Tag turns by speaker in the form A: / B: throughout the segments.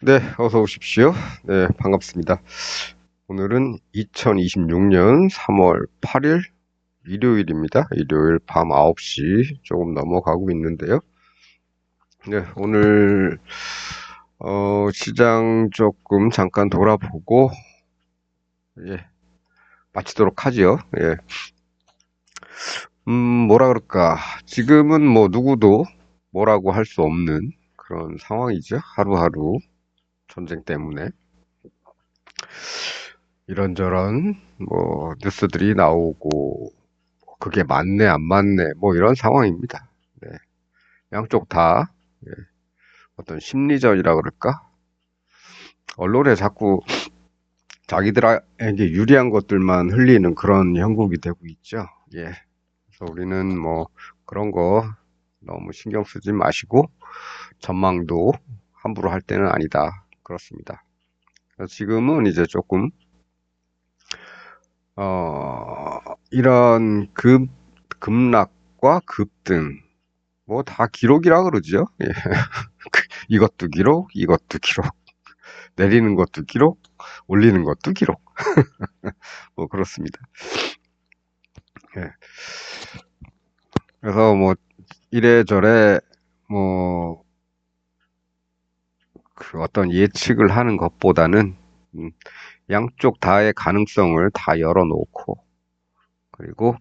A: 네, 어서 오십시오. 네, 반갑습니다. 오늘은 2026년 3월 8일 일요일입니다. 일요일 밤 9시 조금 넘어가고 있는데요. 네, 오늘 시장 조금 잠깐 돌아보고 예, 마치도록 하지요. 예. 뭐라 그럴까? 지금은 뭐 누구도 뭐라고 할 수 없는 그런 상황이죠. 하루하루 전쟁 때문에. 이런저런 뭐 뉴스들이 나오고 그게 맞네 안 맞네 뭐 이런 상황입니다. 네. 양쪽 다 예, 어떤 심리전이라 그럴까? 언론에 자꾸 자기들에게 유리한 것들만 흘리는 그런 형국이 되고 있죠. 예. 그래서 우리는 뭐 그런 거 너무 신경 쓰지 마시고 전망도 함부로 할 때는 아니다. 그렇습니다. 그래서 지금은 이제 조금 이런 급락과 급등, 뭐 다 기록이라 그러죠. 예. 이것도 기록, 이것도 기록, 내리는 것도 기록, 올리는 것도 기록. 뭐 그렇습니다. 예. 그래서 뭐 이래저래 뭐 그 어떤 예측을 하는 것보다는 양쪽 다의 가능성을 다 열어놓고 그리고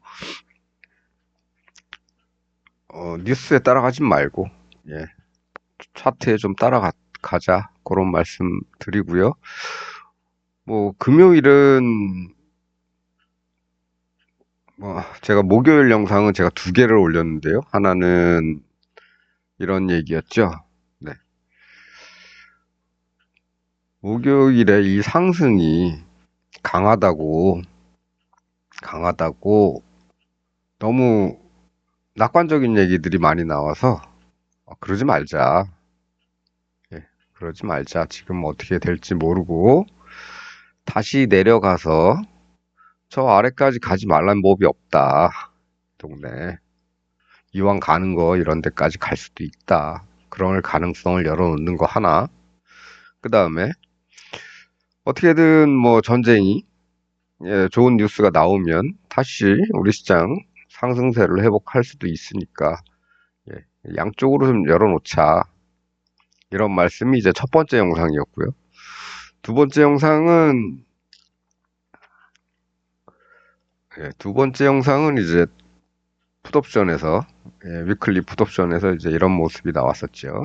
A: 뉴스에 따라가지 말고 예. 차트에 좀 따라가자 그런 말씀 드리고요. 뭐 금요일은 뭐 제가 목요일 영상은 제가 두 개를 올렸는데요. 하나는 이런 얘기였죠. 네. 목요일에 이 상승이 강하다고 너무 낙관적인 얘기들이 많이 나와서 그러지 말자. 예, 그러지 말자. 지금 어떻게 될지 모르고 다시 내려가서 저 아래까지 가지 말란 법이 없다. 동네. 이왕 가는 거 이런 데까지 갈 수도 있다. 그럴 가능성을 열어놓는 거 하나. 그 다음에 어떻게든 뭐 전쟁이 좋은 뉴스가 나오면 다시 우리 시장 상승세를 회복할 수도 있으니까 양쪽으로 좀 열어놓자. 이런 말씀이 이제 첫 번째 영상이었고요. 두 번째 영상은 이제 풋옵션에서 위클리 풋옵션에서 이제 이런 모습이 나왔었죠.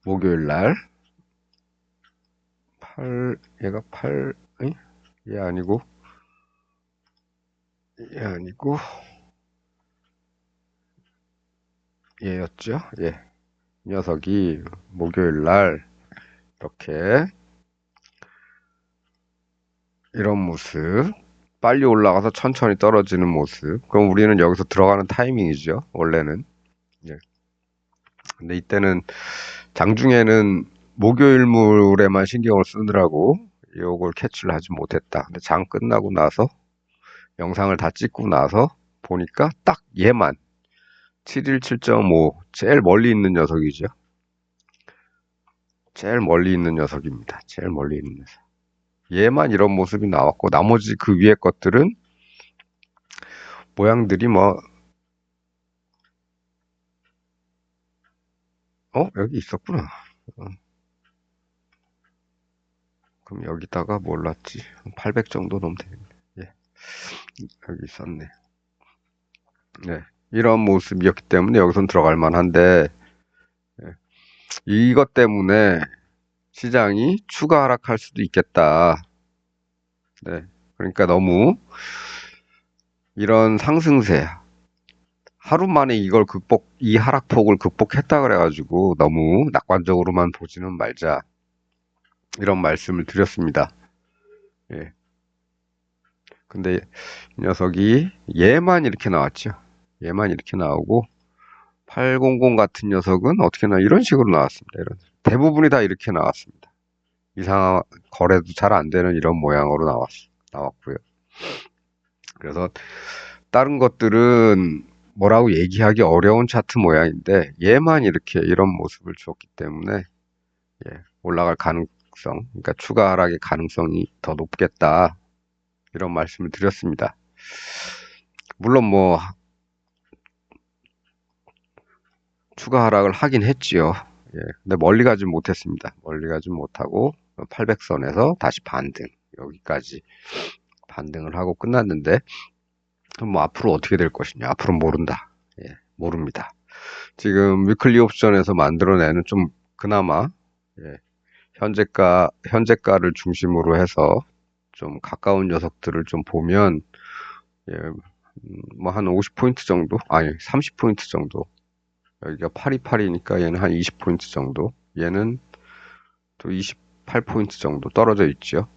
A: 목요일 날 얘가 8, 얘 아니고 얘 아니고 얘였죠. 예. 이 녀석이 목요일 날 이렇게 이런 모습 빨리 올라가서 천천히 떨어지는 모습. 그럼 우리는 여기서 들어가는 타이밍이죠. 원래는. 예. 근데 이때는 장중에는 목요일물에만 신경을 쓰느라고 요걸 캐치를 하지 못했다. 근데 장 끝나고 나서 영상을 다 찍고 나서 보니까 딱 얘만 717.5 제일 멀리 있는 녀석이죠. 제일 멀리 있는 녀석입니다. 제일 멀리 있는 녀석. 얘만 이런 모습이 나왔고 나머지 그 위에 것들은 모양들이 뭐 여기 있었구나. 그럼 여기다가 몰랐지. 800 정도 넣으면 되겠네. 예, 여기 있었네. 네, 이런 모습이었기 때문에 여기선 들어갈 만한데 이것 때문에 시장이 추가 하락할 수도 있겠다. 네, 그러니까 너무 이런 상승세 하루 만에 이 하락폭을 극복했다 그래가지고 너무 낙관적으로만 보지는 말자. 이런 말씀을 드렸습니다. 예. 근데 이 녀석이 얘만 이렇게 나왔죠. 얘만 이렇게 나오고 800 같은 녀석은 어떻게 이런 식으로 나왔습니다. 대부분이 다 이렇게 나왔습니다. 이상한 거래도 잘 안 되는 이런 모양으로 나왔고요. 그래서 다른 것들은 뭐라고 얘기하기 어려운 차트 모양인데 얘만 이렇게 이런 모습을 주었기 때문에 올라갈 가능성, 그러니까 추가 하락의 가능성이 더 높겠다 이런 말씀을 드렸습니다. 물론 뭐 추가 하락을 하긴 했지요. 근데 멀리 가진 못했습니다. 멀리 가진 못하고 800선에서 다시 반등, 여기까지 반등을 하고 끝났는데 뭐 앞으로 어떻게 될 것이냐, 앞으로 모른다. 모릅니다. 지금 위클리 옵션에서 만들어내는 좀 그나마 현재가를 중심으로 해서 좀 가까운 녀석들을 좀 보면 뭐 한 50포인트 정도, 아니 30포인트 정도, 여기가 828이니까 얘는 한 20포인트 정도, 얘는 또 28포인트 정도 떨어져 있죠.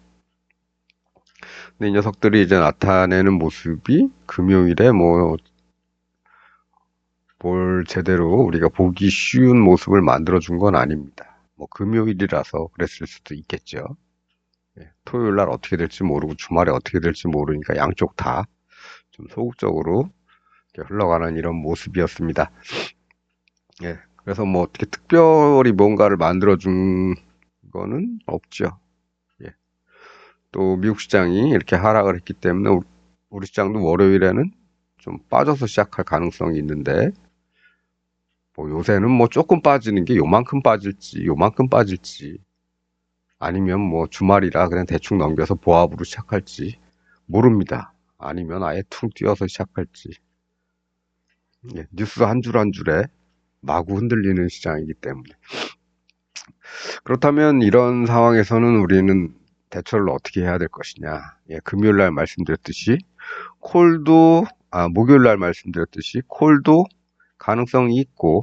A: 근데 이 녀석들이 이제 나타내는 모습이 금요일에 뭘 제대로 우리가 보기 쉬운 모습을 만들어준 건 아닙니다. 뭐 금요일이라서 그랬을 수도 있겠죠. 토요일 날 어떻게 될지 모르고 주말에 어떻게 될지 모르니까 양쪽 다 좀 소극적으로 흘러가는 이런 모습이었습니다. 그래서 뭐 어떻게 특별히 뭔가를 만들어준 거는 없죠. 또 미국 시장이 이렇게 하락을 했기 때문에 우리 시장도 월요일에는 좀 빠져서 시작할 가능성이 있는데 뭐 요새는 뭐 조금 빠지는 게 요만큼 빠질지 아니면 뭐 주말이라 그냥 대충 넘겨서 보합으로 시작할지 모릅니다. 아니면 아예 퉁 뛰어서 시작할지. 뉴스 한 줄 한 줄에 마구 흔들리는 시장이기 때문에. 그렇다면 이런 상황에서는 우리는 대처를 어떻게 해야 될 것이냐. 금요일 날 말씀드렸듯이 목요일 날 말씀드렸듯이 콜도 가능성이 있고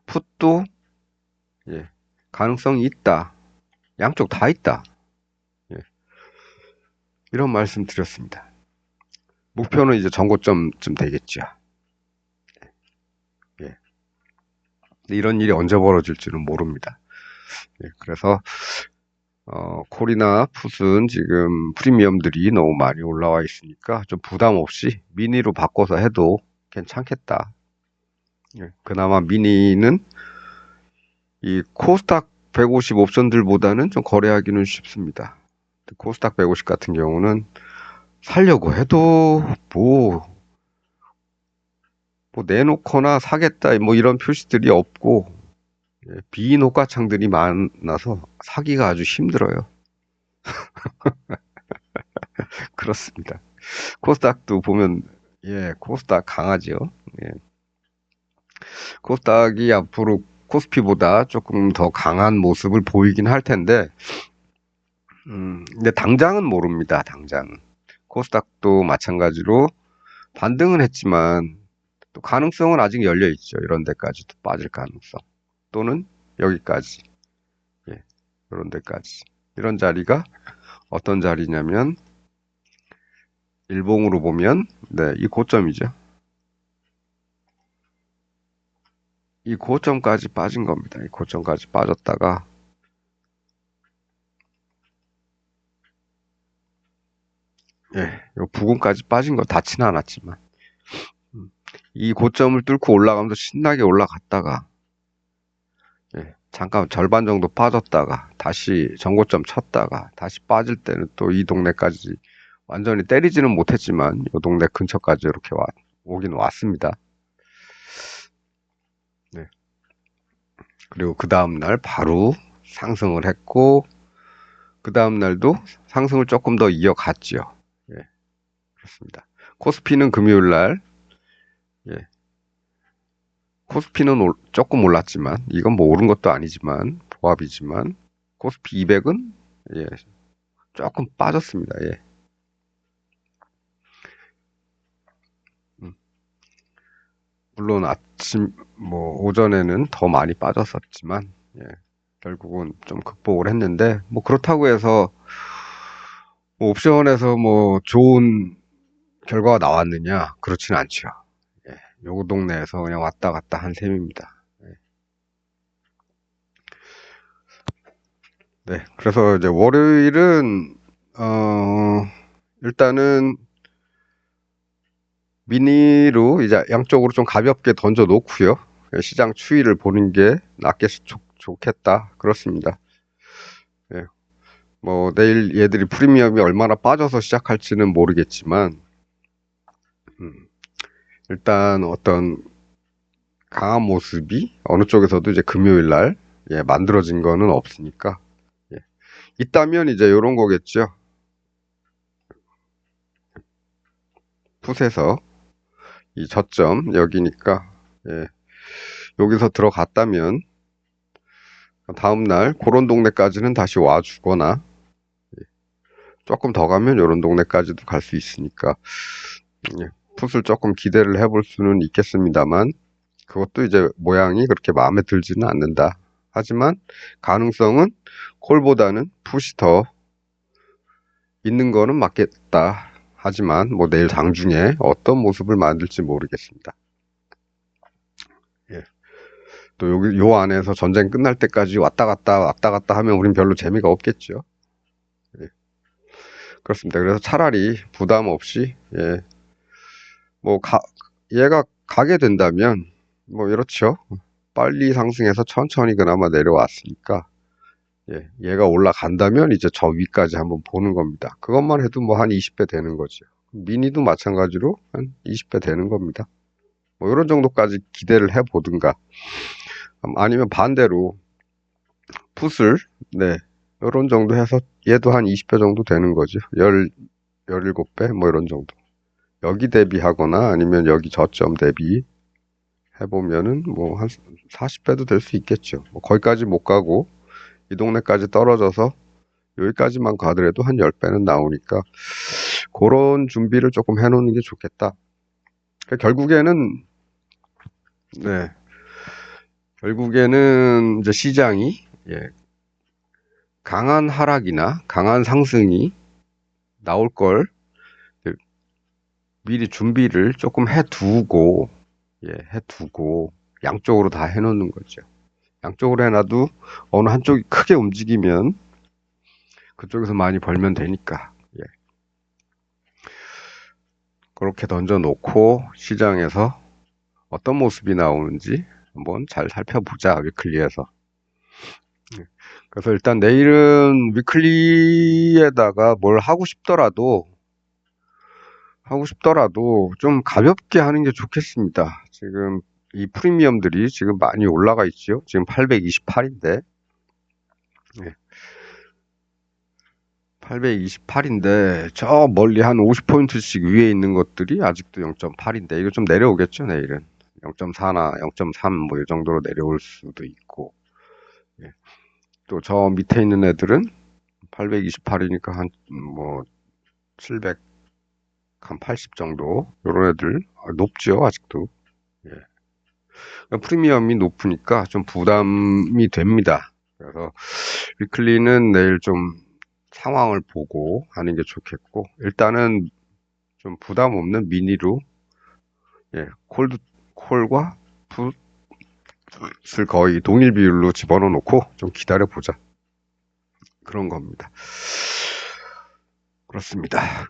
A: 풋도 가능성이 있다. 양쪽 다 있다. 이런 말씀 드렸습니다. 목표는 이제 전고점쯤 되겠죠. 이런 일이 언제 벌어질지는 모릅니다. 그래서 콜이나 풋은 지금 프리미엄들이 너무 많이 올라와 있으니까 좀 부담 없이 미니로 바꿔서 해도 괜찮겠다. 그나마 미니는 이 코스닥 150 옵션들보다는 좀 거래하기는 쉽습니다. 코스닥 150 같은 경우는 살려고 해도 뭐 내놓거나 사겠다 뭐 이런 표시들이 없고 비인호가창들이 많아서 사기가 아주 힘들어요. 그렇습니다. 코스닥도 보면 코스닥 강하죠. 코스닥이 앞으로 코스피보다 조금 더 강한 모습을 보이긴 할 텐데 근데 당장은 모릅니다. 당장은. 코스닥도 마찬가지로 반등은 했지만 또 가능성은 아직 열려 있죠. 이런 데까지도 빠질 가능성. 또는 여기까지. 이런 데까지. 이런 자리가 어떤 자리냐면 일봉으로 보면 이 고점이죠. 이 고점까지 빠진 겁니다. 이 고점까지 빠졌다가 요 부근까지 빠진 거 닿지는 않았지만 이 고점을 뚫고 올라가면서 신나게 올라갔다가 잠깐 절반 정도 빠졌다가 다시 전고점 쳤다가 다시 빠질 때는 또 이 동네까지 완전히 때리지는 못했지만 이 동네 근처까지 이렇게 오긴 왔습니다. 그리고 그 다음날 바로 상승을 했고 그 다음날도 상승을 조금 더 이어갔죠. 그렇습니다. 코스피는 금요일날 코스피는 조금 올랐지만 이건 뭐 오른 것도 아니지만 보합이지만 코스피 200은 조금 빠졌습니다. 물론 오전에는 더 많이 빠졌었지만 결국은 좀 극복을 했는데 뭐 그렇다고 해서 뭐 옵션에서 뭐 좋은 결과가 나왔느냐 그렇지는 않죠. 요 동네에서 그냥 왔다 갔다 한 셈입니다. 그래서 이제 월요일은 일단은 미니로 이제 양쪽으로 좀 가볍게 던져 놓고요. 시장 추이를 보는 게 좋겠다. 그렇습니다. 예, 뭐 내일 얘들이 프리미엄이 얼마나 빠져서 시작할지는 모르겠지만 일단 어떤 강한 모습이 어느 쪽에서도 이제 금요일 날 만들어진 거는 없으니까 있다면 이제 이런 거겠죠. 풋에서 이 저점 여기니까 여기서 들어갔다면 다음날 그런 동네까지는 다시 와주거나 조금 더 가면 이런 동네까지도 갈 수 있으니까 풋을 조금 기대를 해볼 수는 있겠습니다만 그것도 이제 모양이 그렇게 마음에 들지는 않는다. 하지만 가능성은 콜보다는 풋이 더 있는 거는 맞겠다. 하지만 뭐 내일 장중에 어떤 모습을 만들지 모르겠습니다. 또 여기 요 안에서 전쟁 끝날 때까지 왔다 갔다 하면 우린 별로 재미가 없겠죠. 그렇습니다. 그래서 차라리 부담 없이 뭐 얘가 가게 된다면 뭐 이렇죠. 빨리 상승해서 천천히 그나마 내려왔으니까 얘가 올라간다면 이제 저 위까지 한번 보는 겁니다. 그것만 해도 뭐 한 20배 되는 거죠. 미니도 마찬가지로 한 20배 되는 겁니다. 뭐 이런 정도까지 기대를 해보든가 아니면 반대로 풋을 이런 정도 해서 얘도 한 20배 정도 되는 거죠. 17배 뭐 이런 정도. 여기 대비하거나 아니면 여기 저점 대비 해보면은 뭐 한 40배도 될 수 있겠죠. 뭐 거기까지 못 가고 이 동네까지 떨어져서 여기까지만 가더라도 한 10배는 나오니까 그런 준비를 조금 해놓는 게 좋겠다. 결국에는 결국에는 이제 시장이 강한 하락이나 강한 상승이 나올 걸 미리 준비를 조금 해두고 양쪽으로 다 해놓는 거죠. 양쪽으로 해놔도 어느 한쪽이 크게 움직이면 그쪽에서 많이 벌면 되니까 그렇게 던져놓고 시장에서 어떤 모습이 나오는지 한번 잘 살펴보자, 위클리에서. 그래서 일단 내일은 위클리에다가 뭘 하고 싶더라도 좀 가볍게 하는 게 좋겠습니다. 지금 이 프리미엄들이 지금 많이 올라가 있죠. 지금 828인데 828인데 저 멀리 한 50포인트씩 위에 있는 것들이 아직도 0.8인데 이거 좀 내려오겠죠. 내일은 0.4나 0.3 뭐 이 정도로 내려올 수도 있고 또 저 밑에 있는 애들은 828이니까 한 뭐 700, 한 80 정도 요런 애들 높죠. 아직도 프리미엄이 높으니까 좀 부담이 됩니다. 그래서 위클리는 내일 좀 상황을 보고 하는 게 좋겠고 일단은 좀 부담 없는 미니로 콜과 풋을 거의 동일 비율로 집어넣어 놓고 좀 기다려 보자 그런 겁니다. 그렇습니다.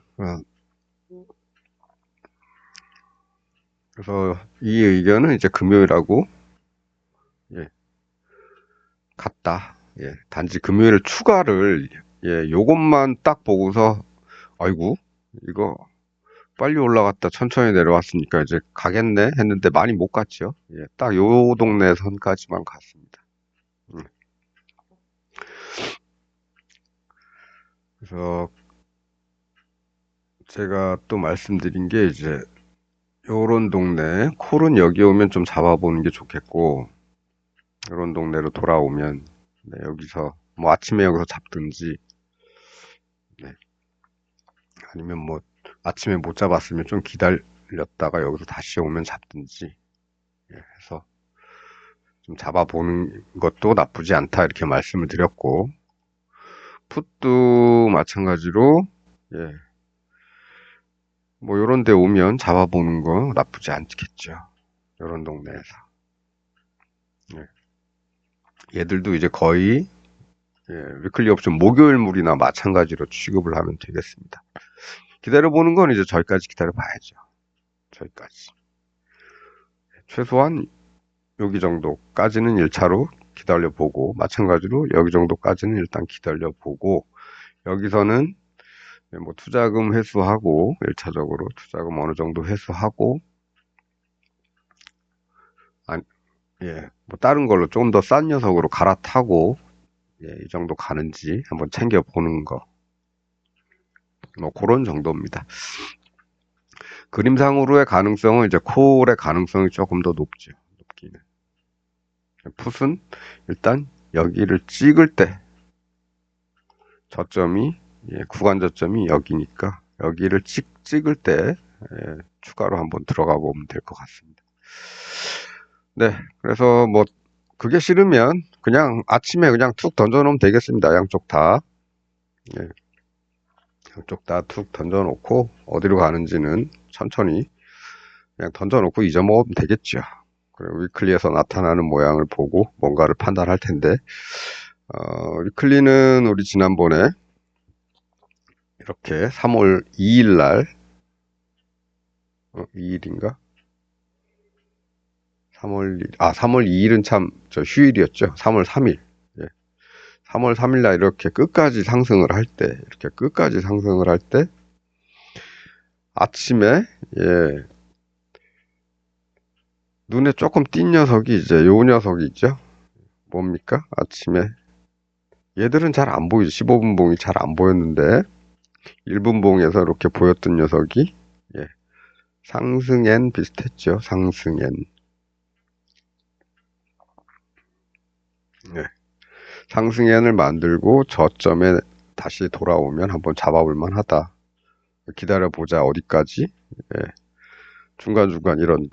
A: 그래서 이 의견은 이제 금요일하고 같다. 단지 금요일 추가를 요것만 딱 보고서 아이고 이거 빨리 올라갔다 천천히 내려왔으니까 이제 가겠네 했는데 많이 못 갔죠. 딱 요 동네 선까지만 갔습니다. 그래서 제가 또 말씀드린 게 이제 요런 동네 콜은 여기 오면 좀 잡아보는 게 좋겠고 요런 동네로 돌아오면 여기서 뭐 아침에 여기서 잡든지 아니면 뭐 아침에 못 잡았으면 좀 기다렸다가 여기서 다시 오면 잡든지 해서 좀 잡아보는 것도 나쁘지 않다 이렇게 말씀을 드렸고 풋도 마찬가지로 뭐 요런 데 오면 잡아보는 거 나쁘지 않겠죠. 요런 동네에서 얘들도 이제 거의 위클리 옵션 목요일물이나 마찬가지로 취급을 하면 되겠습니다. 기다려보는 건 이제 저기까지 기다려 봐야죠. 저기까지. 최소한 여기 정도까지는 1차로 기다려보고, 마찬가지로 여기 정도까지는 일단 기다려보고, 여기서는 뭐 투자금 회수하고, 1차적으로 투자금 어느 정도 회수하고, 아니, 예, 뭐 다른 걸로 좀 더 싼 녀석으로 갈아타고, 예, 이 정도 가는지 한번 챙겨보는 거. 뭐 그런 정도입니다. 그림상으로의 가능성은 이제 콜의 가능성이 조금 더 높죠. 높기는. 풋은 일단 여기를 찍을 때 저점이 구간 저점이 여기니까 여기를 찍을 때 추가로 한번 들어가 보면 될 것 같습니다. 네, 그래서 뭐 그게 싫으면 그냥 아침에 그냥 툭 던져놓으면 되겠습니다. 양쪽 다. 예, 양쪽 다 툭 던져놓고 어디로 가는지는 천천히 그냥 던져놓고 잊어먹으면 되겠죠. 그리고 위클리에서 나타나는 모양을 보고 뭔가를 판단할 텐데, 위클리는 우리 지난번에 이렇게 3월 2일 날, 2일인가? 3월 2일은 참, 휴일이었죠. 3월 3일. 예. 3월 3일 날 이렇게 끝까지 상승을 할 때, 아침에, 예, 눈에 조금 띈 녀석이 이제 요 녀석이 있죠. 뭡니까? 아침에. 얘들은 잘 안 보이죠. 15분 봉이 잘 안 보였는데, 1분 봉에서 이렇게 보였던 녀석이, 예, 상승엔 비슷했죠. 상승엔. 네. 상승엔을 만들고 저점에 다시 돌아오면 한번 잡아볼 만하다. 기다려보자. 어디까지? 예. 중간중간 이런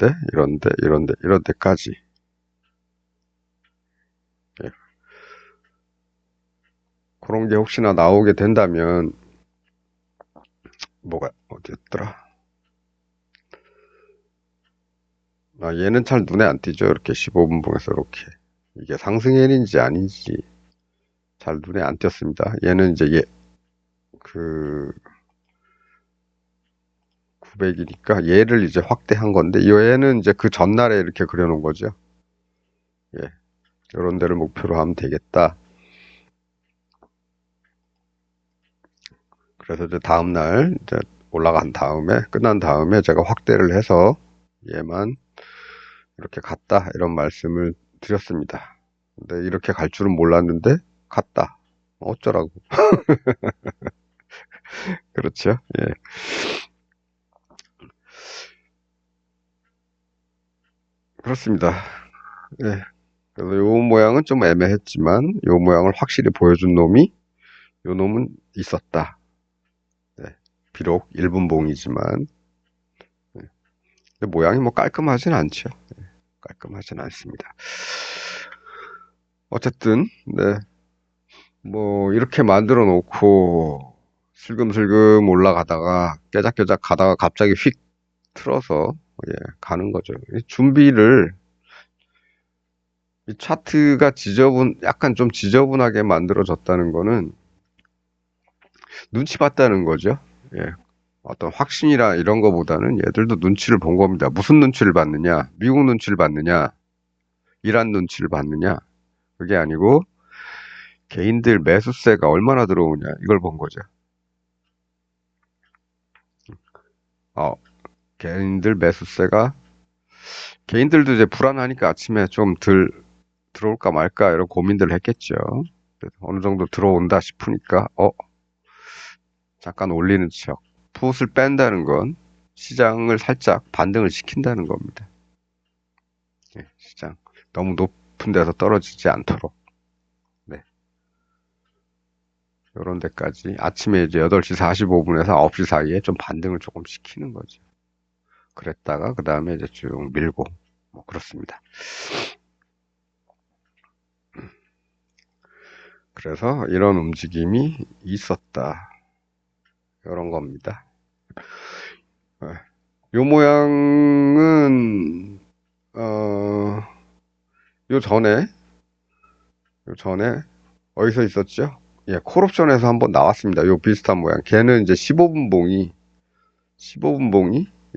A: 데까지. 예. 그런 게 혹시나 나오게 된다면, 뭐가, 어디였더라? 얘는 잘 눈에 안 띄죠. 이렇게 15분 봉에서 이렇게. 이게 상승엔인지 아닌지 잘 눈에 안 띄었습니다. 얘는 이제 그, 900이니까 얘를 이제 확대한 건데, 얘는 이제 그 전날에 이렇게 그려놓은 거죠. 예. 이런 데를 목표로 하면 되겠다. 그래서 이제 다음날 이제 올라간 다음에 끝난 다음에 제가 확대를 해서 얘만 이렇게 갔다 이런 말씀을 드렸습니다. 근데 이렇게 갈 줄은 몰랐는데 갔다. 어쩌라고. 그렇죠. 예. 그렇습니다. 예. 그래서 요 모양은 좀 애매했지만 요 모양을 확실히 보여준 놈이 요 놈은 있었다. 네. 비록 1분봉이지만 모양이 뭐 깔끔하진 않죠. 깔끔하진 않습니다. 어쨌든 네. 뭐 이렇게 만들어 놓고 슬금슬금 올라가다가 깨작깨작 가다가 갑자기 휙 틀어서 가는 거죠. 준비를 이 차트가 약간 좀 지저분하게 만들어졌다는 거는 눈치 봤다는 거죠. 예. 어떤 확신이라 이런 거보다는 얘들도 눈치를 본 겁니다. 무슨 눈치를 봤느냐? 미국 눈치를 봤느냐? 이란 눈치를 봤느냐? 그게 아니고 개인들 매수세가 얼마나 들어오냐? 이걸 본 거죠. 개인들 매수세가 개인들도 이제 불안하니까 아침에 좀 들어올까 말까 이런 고민들을 했겠죠. 어느 정도 들어온다 싶으니까 잠깐 올리는 척. 풋을 뺀다는 건 시장을 살짝 반등을 시킨다는 겁니다. 시장 너무 높은 데서 떨어지지 않도록. 네. 요런 데까지 아침에 이제 8시 45분에서 9시 사이에 좀 반등을 조금 시키는 거죠. 그랬다가 그 다음에 이제 쭉 밀고 뭐 그렇습니다. 그래서 이런 움직임이 있었다. 이런 겁니다. 요 모양은 요 전에 어디서 있었죠? 예, 콜옵션에서 한번 나왔습니다. 요 비슷한 모양. 걔는 이제 15분 봉이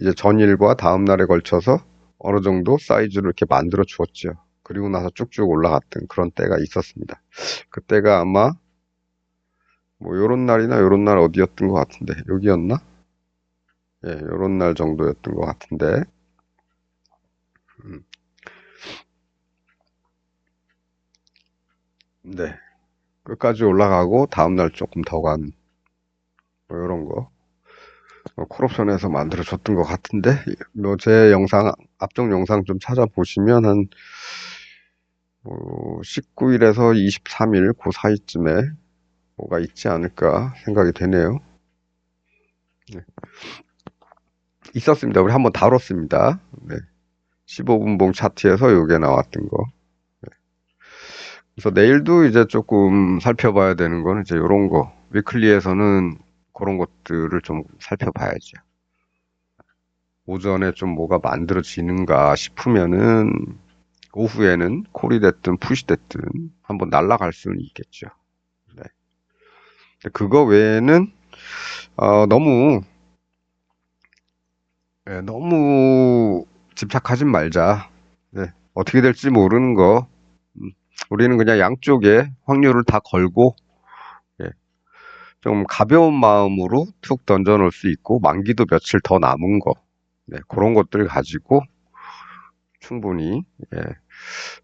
A: 이제 전일과 다음 날에 걸쳐서 어느 정도 사이즈로 이렇게 만들어 주었죠. 그리고 나서 쭉쭉 올라갔던 그런 때가 있었습니다. 그때가 아마 뭐 요런 날이나 요런 날 어디였던 것 같은데 여기였나? 예, 요런 날 정도였던 것 같은데 음, 네, 끝까지 올라가고 다음 날 조금 더 간 뭐 요런 거 콜옵션에서 만들어 줬던 것 같은데 뭐 제 영상 앞쪽 영상 좀 찾아보시면 한 19일에서 23일 그 사이쯤에 뭐가 있지 않을까 생각이 되네요. 네. 있었습니다. 우리 한번 다뤘습니다. 네. 15분봉 차트에서 요게 나왔던 거. 그래서 내일도 이제 조금 살펴봐야 되는 거는 이제 요런 거. 위클리에서는 그런 것들을 좀 살펴봐야죠. 오전에 좀 뭐가 만들어지는가 싶으면은 오후에는 콜이 됐든 푸시 됐든 한번 날아갈 수는 있겠죠. 네. 그거 외에는 너무 너무 집착하진 말자. 네. 어떻게 될지 모르는 거. 우리는 그냥 양쪽에 확률을 다 걸고 예, 좀 가벼운 마음으로 툭 던져 놓을 수 있고 만기도 며칠 더 남은 거. 네, 그런 것들 가지고 충분히 예,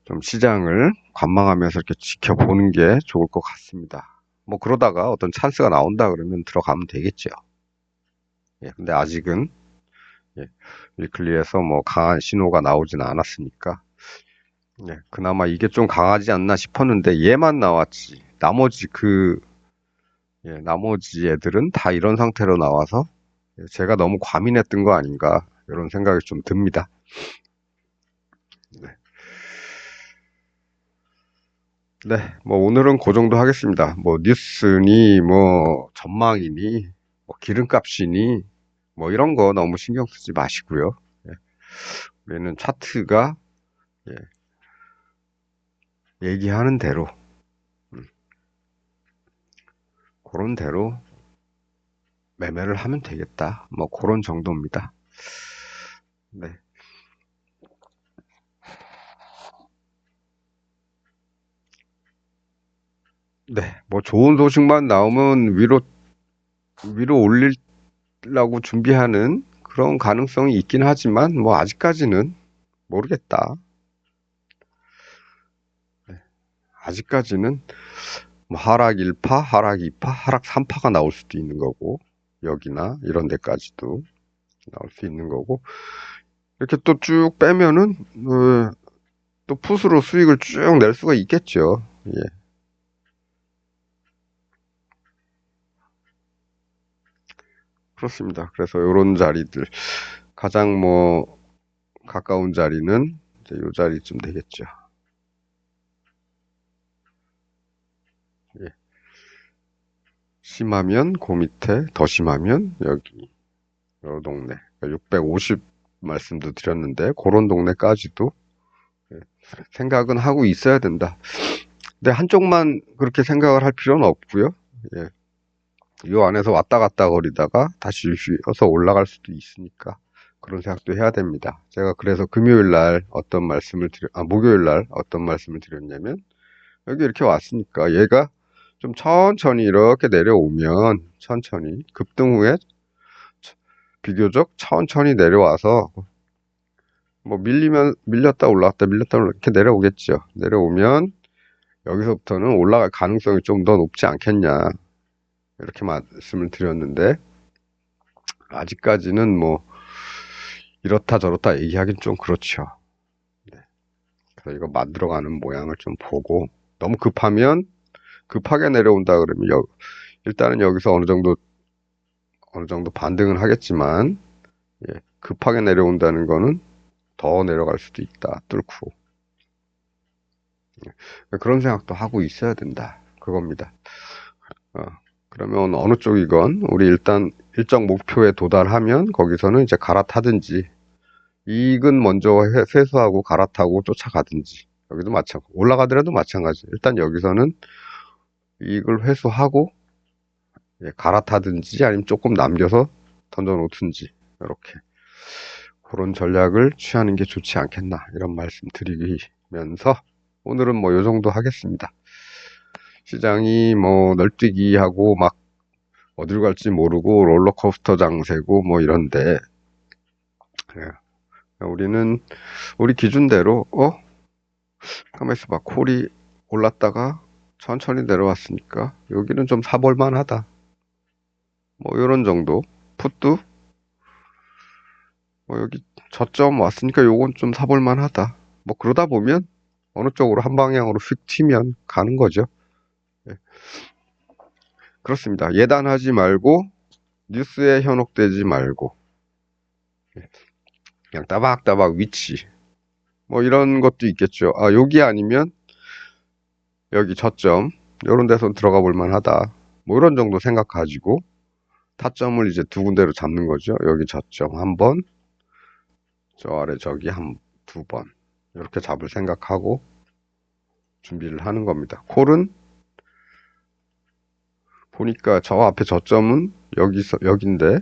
A: 좀 시장을 관망하면서 이렇게 지켜보는 게 좋을 것 같습니다. 뭐 그러다가 어떤 찬스가 나온다 그러면 들어가면 되겠죠. 예, 근데 아직은 예, 위클리에서 뭐 강한 신호가 나오진 않았으니까 예, 그나마 이게 좀 강하지 않나 싶었는데 얘만 나왔지. 나머지 애들은 다 이런 상태로 나와서 예, 제가 너무 과민했던 거 아닌가 이런 생각이 좀 듭니다. 네, 네, 뭐 오늘은 그 정도 하겠습니다. 뭐 뉴스니 뭐 전망이니 뭐 기름값이니 뭐 이런 거 너무 신경 쓰지 마시고요. 예, 우리는 차트가 예, 얘기하는 대로 음, 그런 대로 매매를 하면 되겠다. 뭐 그런 정도입니다. 네. 네. 뭐 좋은 소식만 나오면 위로 올리려고 준비하는 그런 가능성이 있긴 하지만 뭐 아직까지는 모르겠다. 네. 아직까지는 뭐 하락 1파, 하락 2파, 하락 3파가 나올 수도 있는 거고 여기나 이런 데까지도 나올 수 있는 거고 이렇게 또 쭉 빼면은 또 풋으로 수익을 쭉 낼 수가 있겠죠. 예. 그렇습니다. 그래서 요런 자리들 가장 뭐 가까운 자리는 이제 요 자리쯤 되겠죠. 예. 심하면 그 밑에, 더 심하면 여기, 요 동네. 650 말씀도 드렸는데, 그런 동네까지도 예, 생각은 하고 있어야 된다. 근데 한쪽만 그렇게 생각을 할 필요는 없고요. 예. 요 안에서 왔다 갔다 거리다가 다시 쉬어서 올라갈 수도 있으니까 그런 생각도 해야 됩니다. 제가 그래서 목요일 날 어떤 말씀을 드렸냐면, 여기 이렇게 왔으니까 얘가 좀 천천히 이렇게 내려오면 천천히 급등 후에 비교적 천천히 내려와서 뭐 밀렸다 올라왔다 밀렸다 올라왔다 이렇게 내려오겠죠. 내려오면 여기서부터는 올라갈 가능성이 좀 더 높지 않겠냐 이렇게 말씀을 드렸는데 아직까지는 뭐 이렇다 저렇다 얘기하긴 좀 그렇죠. 네. 그래서 이거 만들어가는 모양을 좀 보고 너무 급하게 내려온다 그러면 일단은 여기서 어느 정도 반등은 하겠지만 예, 급하게 내려온다는 거는 더 내려갈 수도 있다. 뚫고. 그런 생각도 하고 있어야 된다. 그겁니다. 어, 그러면 어느 쪽이건 우리 일단 일정 목표에 도달하면 거기서는 이제 갈아타든지 이익은 먼저 회수하고 갈아타고 쫓아가든지 여기도 마찬가지. 올라가더라도 마찬가지. 일단 여기서는 이익을 회수하고 예, 갈아타든지 아니면 조금 남겨서 던져놓든지 이렇게 그런 전략을 취하는 게 좋지 않겠나 이런 말씀 드리면서 오늘은 뭐 요 정도 하겠습니다. 시장이 뭐 널뛰기하고 막 어디로 갈지 모르고 롤러코스터 장세고 뭐 이런데 우리는 우리 기준대로 가만 있어봐. 콜이 올랐다가 천천히 내려왔으니까 여기는 좀 사볼 만하다. 뭐 이런 정도. 풋도 뭐 여기 저점 왔으니까 요건 좀 사볼 만하다. 뭐 그러다 보면 어느 쪽으로 한 방향으로 휙 튀면 가는 거죠. 예, 그렇습니다. 예단하지 말고 뉴스에 현혹되지 말고 예, 그냥 따박따박 위치 뭐 이런 것도 있겠죠. 아 여기 아니면 여기 저점 요런 데서 들어가 볼 만하다. 뭐 이런 정도 생각 가지고 타점을 이제 두 군데로 잡는 거죠. 여기 저점 한 번, 저 아래 저기 두 번. 이렇게 잡을 생각하고 준비를 하는 겁니다. 콜은 보니까 저 앞에 저점은 여긴데,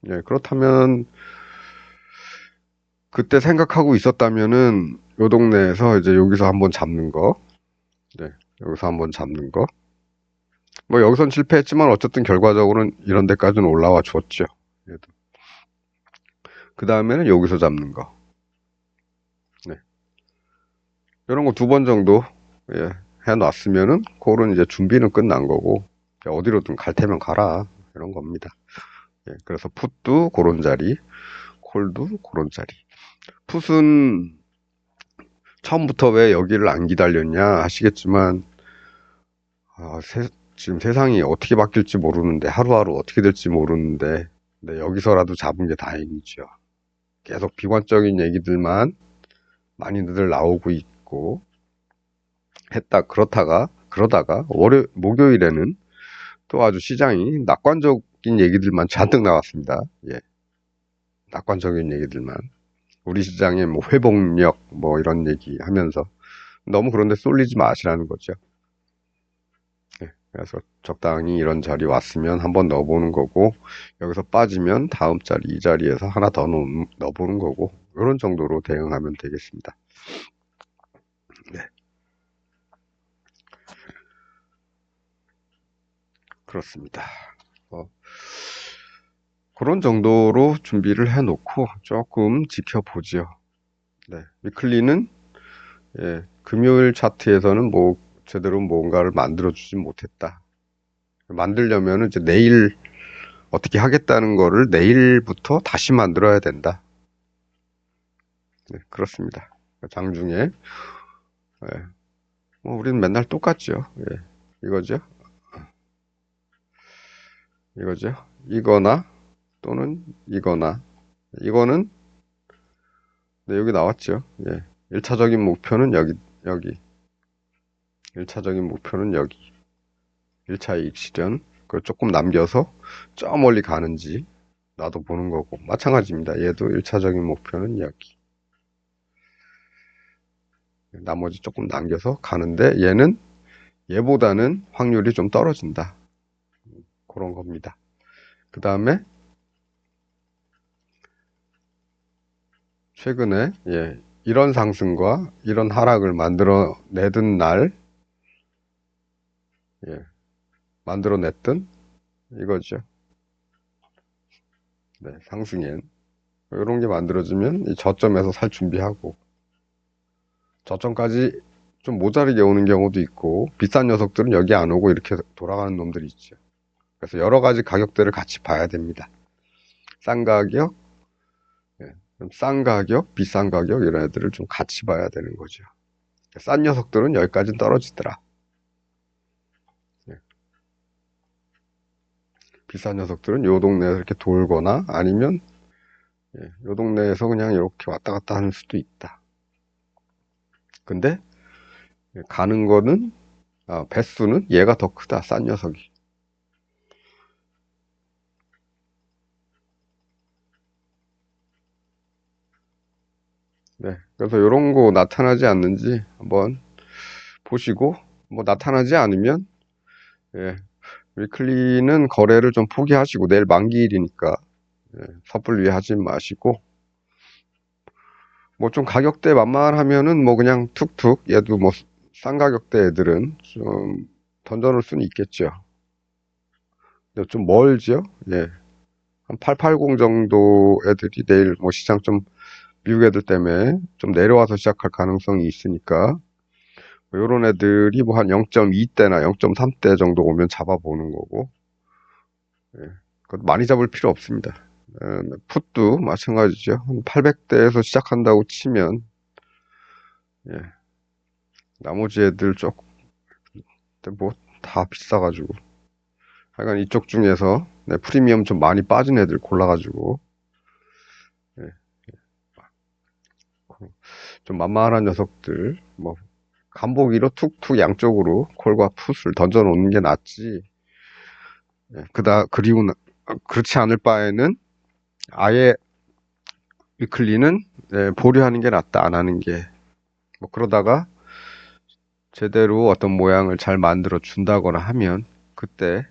A: 예, 그렇다면 그때 생각하고 있었다면은 요 동네에서 이제 여기서 한번 잡는 거, 네, 여기서 한번 잡는 거. 뭐 여기선 실패했지만 어쨌든 결과적으로는 이런 데까지는 올라와 줬죠. 그 다음에는 여기서 잡는 거. 네. 이런 거 두 번 정도 예, 해놨으면은 콜은 이제 준비는 끝난 거고 어디로든 갈 테면 가라 이런 겁니다. 예, 그래서 풋도 그런 자리, 콜도 그런 자리. 풋은 처음부터 왜 여기를 안 기다렸냐 하시겠지만 지금 세상이 어떻게 바뀔지 모르는데 하루하루 어떻게 될지 모르는데 네, 여기서라도 잡은 게 다행이죠. 계속 비관적인 얘기들만 많이들 나오고 있고 그러다가 목요일에는 또 아주 시장이 낙관적인 얘기들만 잔뜩 나왔습니다. 예. 낙관적인 얘기들만. 우리 시장의 뭐 회복력 뭐 이런 얘기 하면서 너무 그런데 쏠리지 마시라는 거죠. 예. 그래서 적당히 이런 자리 왔으면 한번 넣어보는 거고 여기서 빠지면 다음 자리 이 자리에서 하나 더 넣어보는 거고 이런 정도로 대응하면 되겠습니다. 네. 그렇습니다. 그런 정도로 준비를 해놓고 조금 지켜보죠. 네. 위클리는 예, 금요일 차트에서는 뭐 제대로 뭔가를 만들어주지 못했다. 만들려면 이제 내일 어떻게 하겠다는 거를 내일부터 다시 만들어야 된다. 네, 그렇습니다. 장중에 예, 뭐 우리는 맨날 똑같죠. 예, 이거죠. 이거죠. 이거나 또는 이거나 이거는 네, 여기 나왔죠. 예. 1차적인 목표는 여기. 1차적인 목표는 여기. 1차 이익 실현. 그걸 조금 남겨서 저 멀리 가는지 나도 보는 거고. 마찬가지입니다. 얘도 1차적인 목표는 여기. 나머지 조금 남겨서 가는데 얘는 얘보다는 확률이 좀 떨어진다. 그런 겁니다. 그 다음에 최근에 예, 이런 상승과 이런 하락을 만들어내던 날 예, 만들어냈던 이거죠. 네, 상승엔 이런 게 만들어지면 이 저점에서 살 준비하고 저점까지 좀 모자르게 오는 경우도 있고 비싼 녀석들은 여기 안 오고 이렇게 돌아가는 놈들이 있죠. 그래서 여러 가지 가격대를 같이 봐야 됩니다. 싼 가격, 예, 싼 가격, 비싼 가격 이런 애들을 좀 같이 봐야 되는 거죠. 싼 녀석들은 여기까지 떨어지더라. 예, 비싼 녀석들은 요 동네에서 이렇게 돌거나 아니면 요 동네에서 그냥 이렇게 왔다 갔다 하는 수도 있다. 근데 가는 거는 배수는 얘가 더 크다. 싼 녀석이. 네. 그래서 이런 거 나타나지 않는지 한번 보시고 뭐 나타나지 않으면 예, 위클리는 거래를 좀 포기하시고 내일 만기일이니까 예, 섣불리 하지 마시고 뭐 좀 가격대 만만하면은 뭐 그냥 툭툭 얘도 뭐 싼 가격대 애들은 좀 던져놓을 수는 있겠죠. 근데 좀 멀죠? 예. 한 880 정도 애들이 내일 뭐 시장 좀 미국 애들 때문에 좀 내려와서 시작할 가능성이 있으니까 뭐 요런 애들이 뭐 한 0.2대나 0.3대 정도 오면 잡아보는 거고 예. 그것도 많이 잡을 필요 없습니다. 풋도 마찬가지죠. 한 800대에서 시작한다고 치면 예. 나머지 애들 조금 뭐 다 비싸가지고 하여간 이쪽 중에서 네, 프리미엄 좀 많이 빠진 애들 골라가지고 예. 좀 만만한 녀석들 뭐 간보기로 툭툭 양쪽으로 콜과 풋을 던져 놓는 게 낫지. 예, 그렇지 않을 바에는 아예 위클리는 예, 보류하는 게 낫다. 안 하는 게. 뭐 그러다가 제대로 어떤 모양을 잘 만들어 준다거나 하면 그때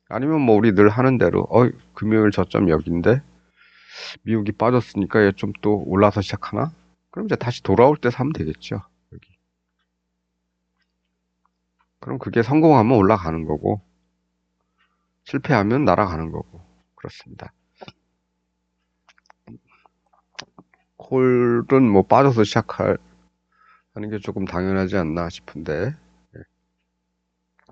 A: 아니면 뭐 우리 늘 하는 대로 금요일 저점 여기인데 미국이 빠졌으니까 얘 좀 또 올라서 시작하나? 그럼 이제 다시 돌아올 때 사면 되겠죠. 여기. 그럼 그게 성공하면 올라가는 거고 실패하면 날아가는 거고 그렇습니다. 콜은 뭐 빠져서 시작하는 게 조금 당연하지 않나 싶은데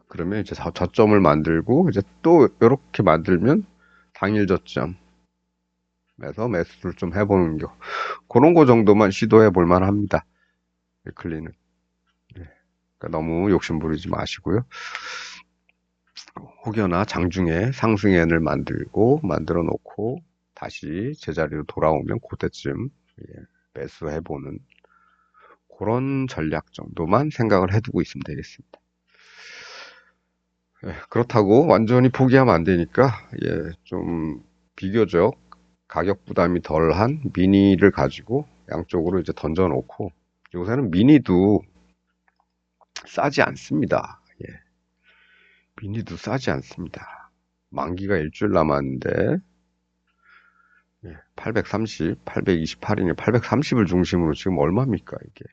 A: 그러면 이제 저점을 만들고 이제 또 이렇게 만들면 당일 저점에서 매수를 좀 해보는 거 그런 거 정도만 시도해 볼 만합니다. 위클리는 그러니까 너무 욕심 부리지 마시고요. 혹여나 장중에 상승엔을 만들어 놓고 다시 제자리로 돌아오면 그때쯤 예, 매수해보는 그런 전략 정도만 생각을 해두고 있으면 되겠습니다. 예, 그렇다고 완전히 포기하면 안 되니까 예, 좀 비교적 가격 부담이 덜한 미니를 가지고 양쪽으로 이제 던져 놓고 요새는 미니도 싸지 않습니다. 예, 미니도 싸지 않습니다. 만기가 일주일 남았는데 830, 828이니 830을 중심으로 지금 얼마입니까, 이게?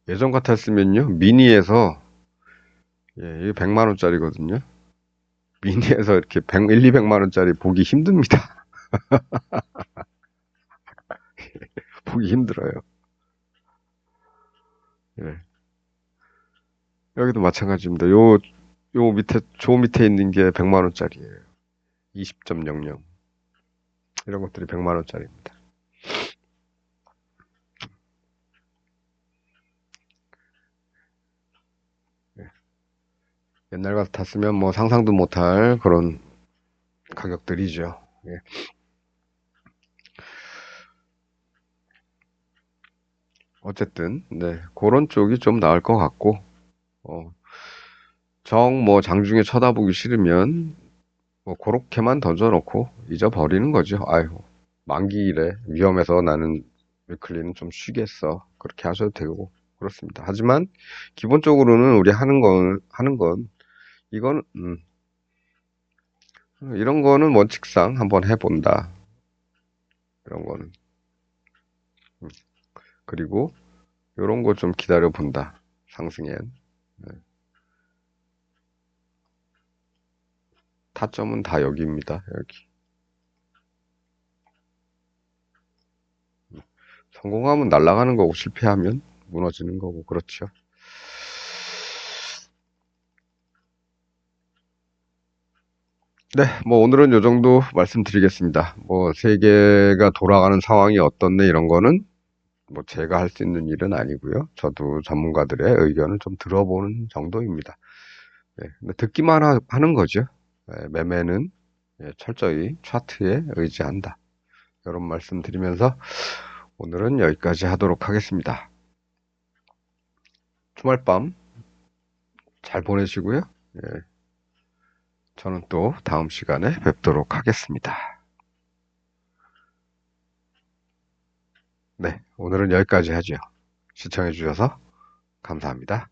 A: 예전 같았으면요, 미니에서, 예, 이게 100만 원짜리거든요. 미니에서 이렇게 100, 200만 원짜리 보기 힘듭니다. 보기 힘들어요. 예. 여기도 마찬가지입니다. 요 밑에, 조 밑에 있는 게 100만 원짜리예요. 20.00. 이런 것들이 100만 원짜리입니다. 예. 옛날 같았으면 뭐 상상도 못할 그런 가격들이죠. 예. 어쨌든, 네. 그런 쪽이 좀 나을 것 같고, 어, 뭐 장중에 쳐다보기 싫으면 뭐 그렇게만 던져놓고 잊어버리는 거죠. 아유, 만기일에 위험해서 나는 위클리는 좀 쉬겠어. 그렇게 하셔도 되고 그렇습니다. 하지만 기본적으로는 우리 하는 건 이건 이런 거는 원칙상 한번 해본다. 이런 거는 그리고 이런 거 좀 기다려 본다. 상승엔 타점은 다 여기입니다. 여기 성공하면 날아가는 거고 실패하면 무너지는 거고 그렇죠. 네, 뭐 오늘은 요 정도 말씀드리겠습니다. 뭐 세계가 돌아가는 상황이 어떻네 이런 거는 뭐 제가 할 수 있는 일은 아니고요. 저도 전문가들의 의견을 좀 들어보는 정도입니다. 네, 근데 듣기만 하는 거죠. 네, 매매는 철저히 차트에 의지한다. 이런 말씀 드리면서 오늘은 여기까지 하도록 하겠습니다. 주말밤 잘 보내시고요. 예, 저는 또 다음 시간에 뵙도록 하겠습니다. 네, 오늘은 여기까지 하죠. 시청해 주셔서 감사합니다.